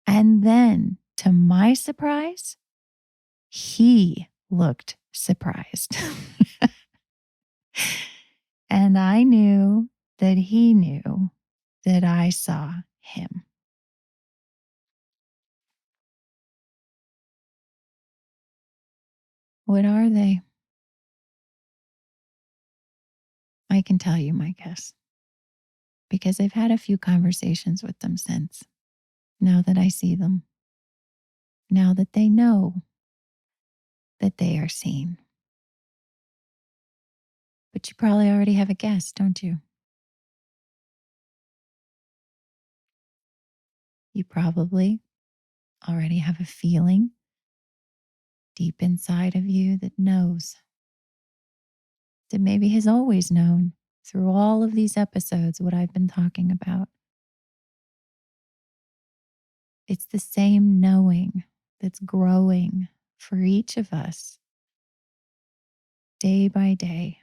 And then, to my surprise, he looked surprised. And I knew that he knew that I saw him. What are they? I can tell you my guess because I've had a few conversations with them since. Now that I see them, now that they know that they are seen. But you probably already have a guess, don't you? You probably already have a feeling deep inside of you that knows, that maybe has always known through all of these episodes what I've been talking about. It's the same knowing that's growing for each of us day by day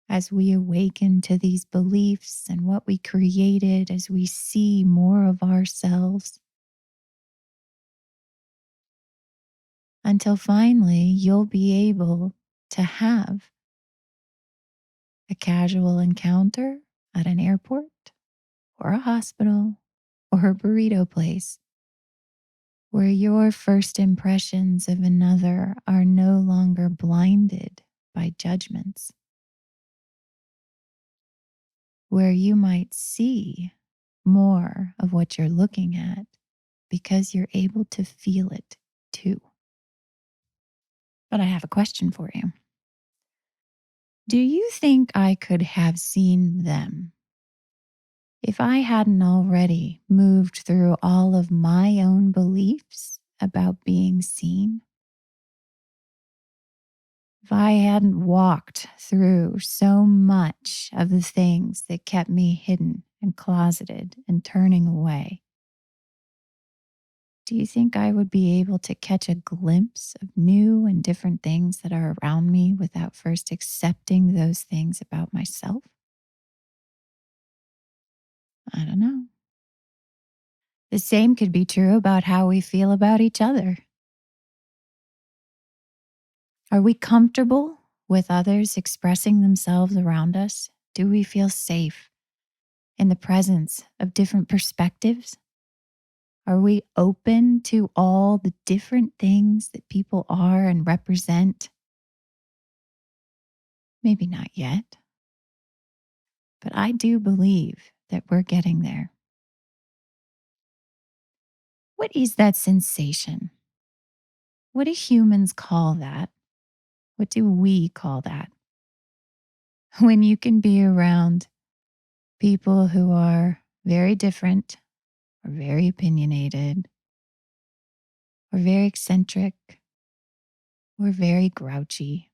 as we awaken to these beliefs and what we created, as we see more of ourselves, until finally you'll be able to have a casual encounter at an airport or a hospital or a burrito place where your first impressions of another are no longer blinded by judgments, where you might see more of what you're looking at because you're able to feel it too. But I have a question for you. Do you think I could have seen them if I hadn't already moved through all of my own beliefs about being seen? If I hadn't walked through so much of the things that kept me hidden and closeted and turning away, do you think I would be able to catch a glimpse of new and different things that are around me without first accepting those things about myself? I don't know. The same could be true about how we feel about each other. Are we comfortable with others expressing themselves around us? Do we feel safe in the presence of different perspectives? Are we open to all the different things that people are and represent? Maybe not yet, but I do believe that we're getting there. What is that sensation? What do humans call that? What do we call that? When you can be around people who are very different or very opinionated or very eccentric or very grouchy,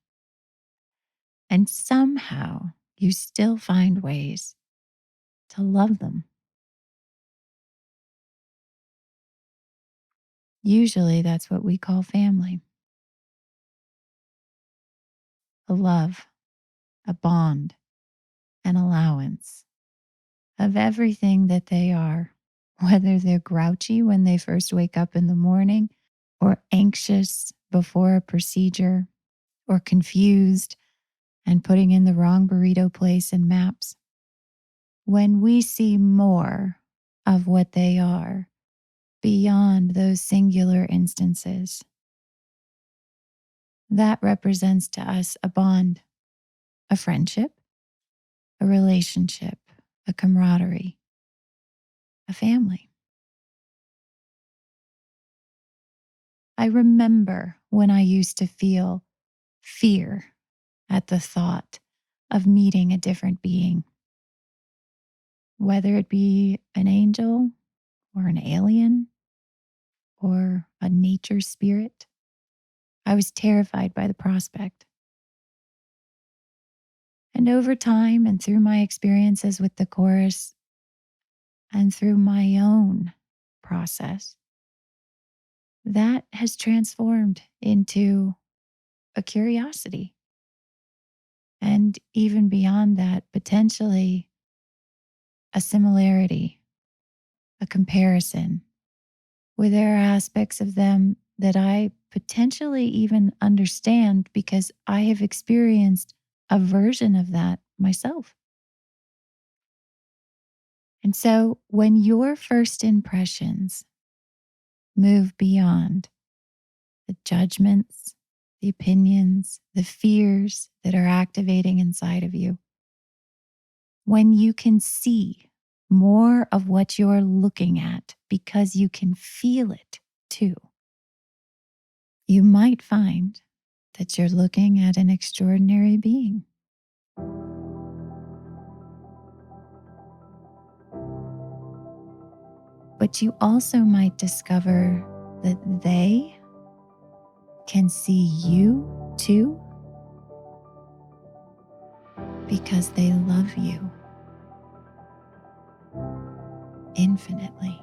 and somehow you still find ways to love them. Usually that's what we call family. A love, a bond, an allowance of everything that they are, whether they're grouchy when they first wake up in the morning, or anxious before a procedure, or confused and putting in the wrong burrito place in maps. When we see more of what they are beyond those singular instances, that represents to us a bond, a friendship, a relationship, a camaraderie, a family. I remember when I used to feel fear at the thought of meeting a different being, whether it be an angel or an alien or a nature spirit. I was terrified by the prospect. And over time and through my experiences with the chorus and through my own process, that has transformed into a curiosity. And even beyond that, potentially a similarity, a comparison, where there are aspects of them that I potentially even understand because I have experienced a version of that myself. And so when your first impressions move beyond the judgments, the opinions, the fears that are activating inside of you, when you can see more of what you're looking at because you can feel it too, you might find that you're looking at an extraordinary being. But you also might discover that they can see you too because they love you infinitely.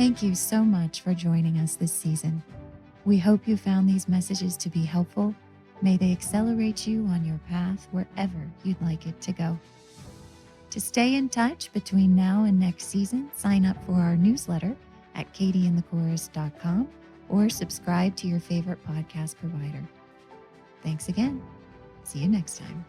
Thank you so much for joining us this season. We hope you found these messages to be helpful. May they accelerate you on your path wherever you'd like it to go. To stay in touch between now and next season, sign up for our newsletter at katieandthechorus.com or subscribe to your favorite podcast provider. Thanks again. See you next time.